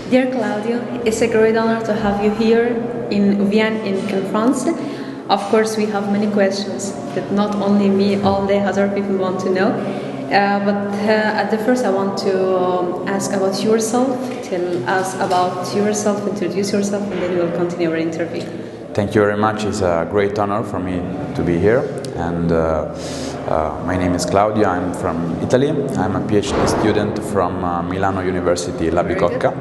Dear Claudio, it's a great honor to have you here in Vienna, in France. Of course, we have many questions that not only me, all the Hazara people want to know. But at the first, I want to ask about yourself. Tell us about yourself, introduce yourself, and then we will continue our interview. Thank you very much. It's a great honor for me to be here. And my name is Claudio. I'm from Italy. I'm a PhD student from Milano University La Bicocca,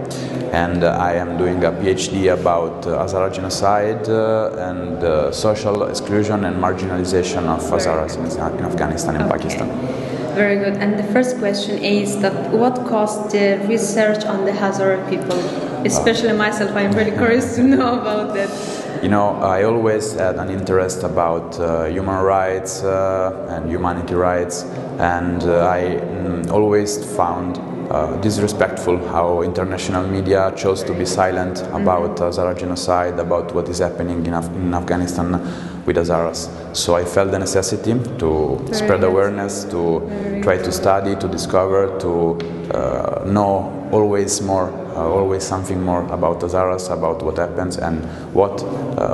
and I am doing a PhD about Hazara Genocide and social exclusion and marginalization of Hazaras in Afghanistan and Pakistan. Very good. And the first question is that what caused the research on the Hazara people? Especially myself, I'm very curious to know about that. You know, I always had an interest about human rights and humanity rights, and I always found disrespectful how international media chose to be silent about Hazara genocide, about what is happening in Afghanistan with Hazaras. So I felt the necessity to spread awareness, to try to study, to discover, to know always more, always something more about Hazaras, about what happens and what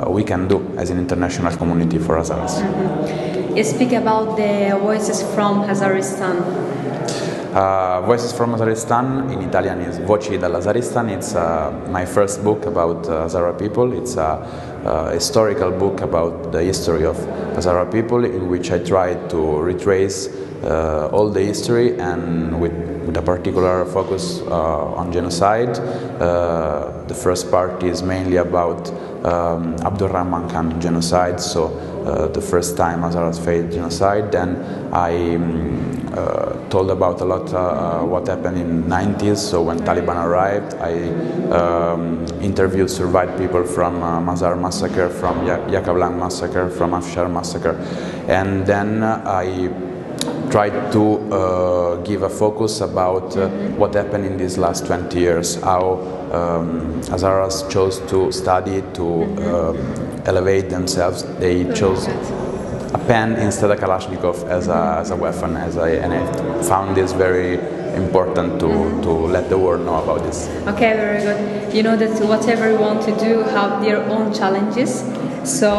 we can do as an international community for Hazaras. You speak about the Voices from Hazaristan. Voices from Hazaristan in Italian is Voci dall'Hazaristan. It's my first book about Hazara people. It's a historical book about the history of Hazara people, in which I try to retrace all the history and with a particular focus on genocide. The first part is mainly about Abdul Ali Mazari genocide, so the first time Hazaras faced genocide. Then I told about a lot what happened in the 90s, so when Taliban arrived. I interviewed survived people from Mazar massacre, from Yakablan massacre, from Afshar massacre, and then I tried to give a focus about what happened in these last 20 years, how Hazaras chose to study, to elevate themselves. They chose a pen instead of Kalashnikov as a weapon, and I found this very important to let the world know about this. Okay, very good. You know that whatever you want to do have their own challenges. So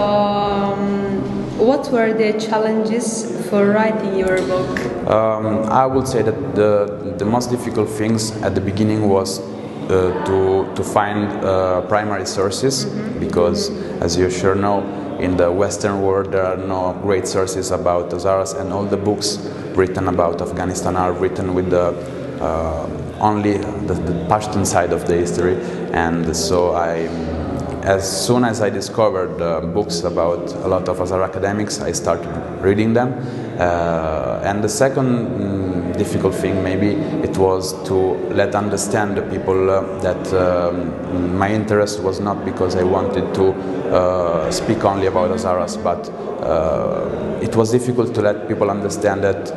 what were the challenges for writing your book? I would say that the most difficult things at the beginning was to find primary sources, because as you sure know, in the Western world there are no great sources about Hazaras, and all the books written about Afghanistan are written with only the Pashtun side of the history. And so as soon as I discovered books about a lot of Hazara academics, I started reading them. And the second difficult thing, maybe, it was to let understand the people that my interest was not because I wanted to speak only about Hazaras, but it was difficult to let people understand that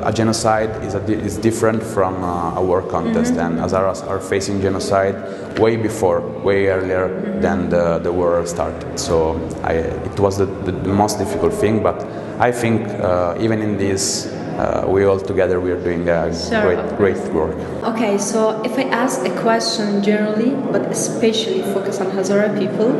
a genocide is different from a war contest, and Hazaras are facing genocide way before, way earlier than the war started. So it was the most difficult thing, but I think even in this, we all together we are doing a great work. Okay, so if I ask a question generally, but especially focus on Hazara people,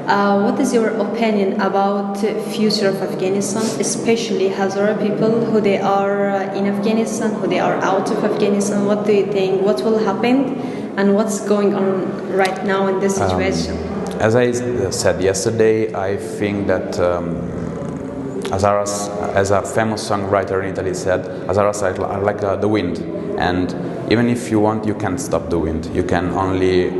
what is your opinion about the future of Afghanistan, especially Hazara people, who they are in Afghanistan, who they are out of Afghanistan? What do you think? What will happen, and what's going on right now in this situation? As I said yesterday, I think that Hazaras, as a famous songwriter in Italy said, Hazaras are like the wind, and even if you want, you can't stop the wind. You can only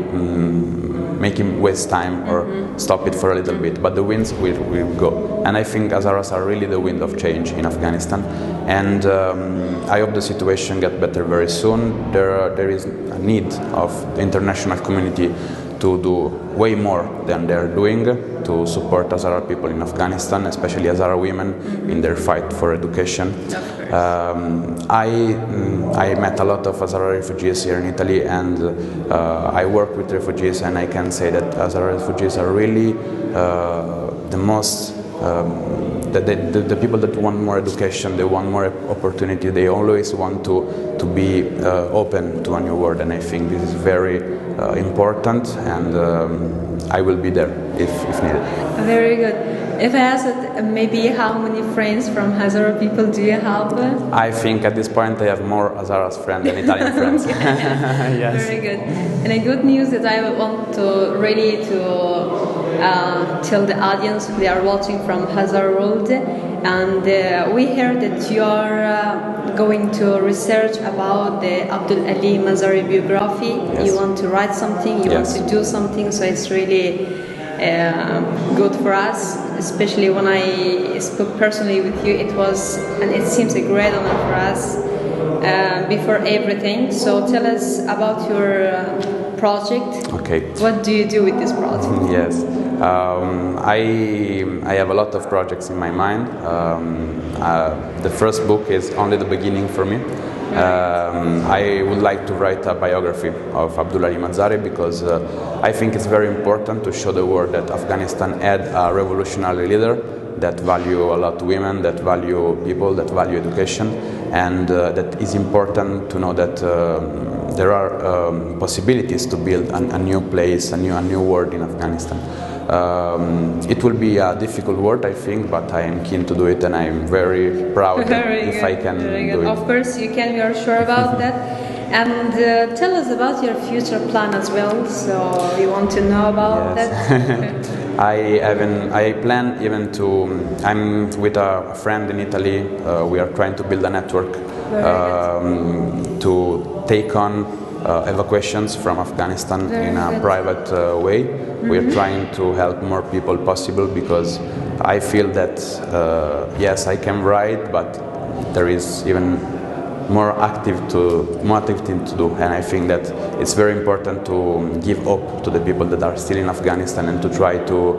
make him waste time or stop it for a little bit, but the winds will go. And I think Hazaras are really the wind of change in Afghanistan, and I hope the situation gets better very soon. There is a need of the international community to do way more than they're doing to support Hazara people in Afghanistan, especially Hazara women in their fight for education. I met a lot of Hazara refugees here in Italy, and I work with refugees, and I can say that Hazara refugees are really the most the people that want more education, they want more opportunity, they always want to be open to a new world, and I think this is very important, and I will be there if needed. Very good. If I asked maybe how many friends from Hazara people do you have? I think at this point I have more Hazara's friends than Italian friends. Yes. Very good. And a good news that I want to really tell the audience who they are watching from Hazara World, and we heard that you are going to research about the Abdul Ali Mazari biography. Yes. You want to write something, you Yes. want to do something, so it's really good for us, especially when I spoke personally with you. It was, and it seems a great honor for us before everything. So tell us about your project. Okay. What do you do with this project? Yes. I have a lot of projects in my mind. The first book is only the beginning for me. I would like to write a biography of Abdul Ali Mazari because I think it's very important to show the world that Afghanistan had a revolutionary leader that value a lot women, that value people, that value education, and that is important to know that there are possibilities to build a new place, a new world in Afghanistan. It will be a difficult work, I think, but I am keen to do it, and I am very proud if I can do it. Of course, you can. We are sure about that. And tell us about your future plan as well. So we want to know about that. I plan even to. I'm with a friend in Italy. We are trying to build a network to take on evacuations from Afghanistan in a private way. We are trying to help more people possible because I feel that yes, I can write, but there is even more activity to do, and I think that it's very important to give hope to the people that are still in Afghanistan and to try to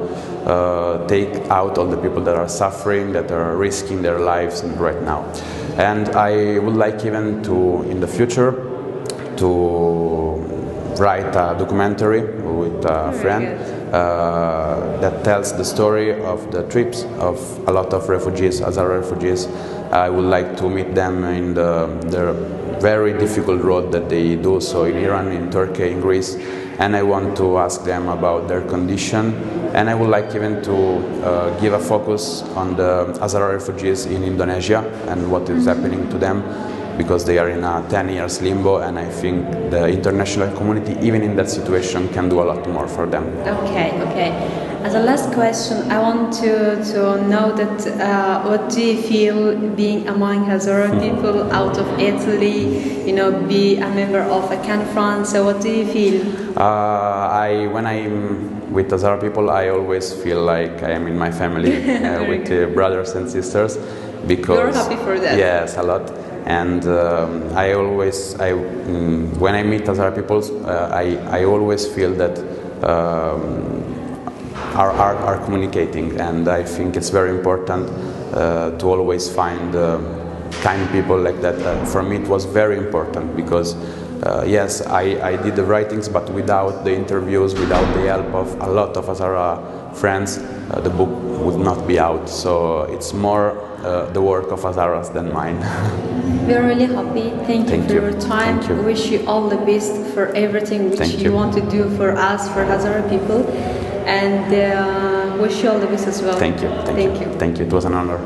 take out all the people that are suffering, that are risking their lives right now. And I would like even to, in the future, to write a documentary with a friend that tells the story of the trips of a lot of refugees, Hazara refugees. I would like to meet them in their very difficult road that they do, so in Iran, in Turkey, in Greece, and I want to ask them about their condition, and I would like even to give a focus on the Hazara refugees in Indonesia and what is happening to them, because they are in a 10 years limbo, and I think the international community, even in that situation, can do a lot more for them. Okay. As a last question, I want to know that what do you feel being among Hazara people out of Italy, be a member of a conference, so what do you feel? When I'm with Hazara people, I always feel like I am in my family with brothers and sisters, because you're happy for that? Yes, a lot. And when I meet Hazara people, I always feel that are communicating, and I think it's very important to always find kind people like that. For me, it was very important because yes, I did the writings, but without the interviews, without the help of a lot of Hazara friends, the book would not be out. So it's more the work of Hazaras than mine. We are really happy. Thank you for your time. Thank you. Wish you all the best for everything which you want to do for us, for Hazara people, and wish you all the best as well. Thank you. Thank you. It was an honor.